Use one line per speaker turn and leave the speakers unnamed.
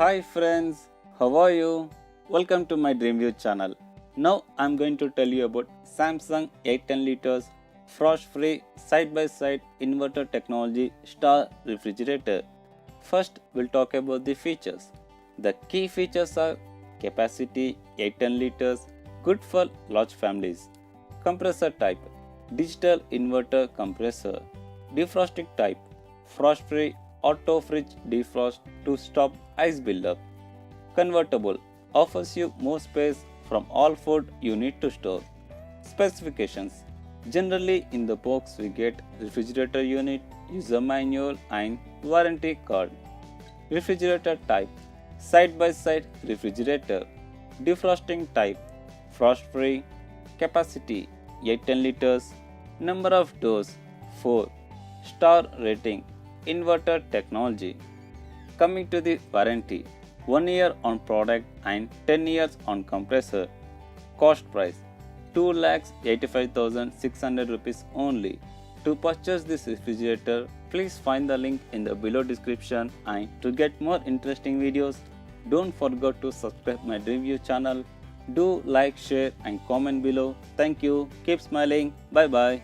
Hi friends, how are you? Welcome to my DreamView channel. Now I'm going to tell you about Samsung 810 liters frost-free side-by-side inverter technology star refrigerator. First, we'll talk about the features. The key features are capacity 810 liters, good for large families. Compressor type, digital inverter compressor. Defrosting type, frost-free auto fridge defrost to stop ice buildup. Convertible, offers you more space from all food you need to store. Specifications, generally in the box we get refrigerator unit, user manual and warranty card. Refrigerator type, side by side refrigerator. Defrosting type, frost free. Capacity 810 liters. Number of doors 4. Star rating, inverter technology. Coming to the warranty, 1 year on product and 10 years on compressor. Cost price, 2,85,600 rupees only. To purchase this refrigerator, please find the link in the below description, and to get more interesting videos, don't forget to subscribe my DreamView channel. Do like, share and comment below. Thank you. Keep smiling. Bye bye.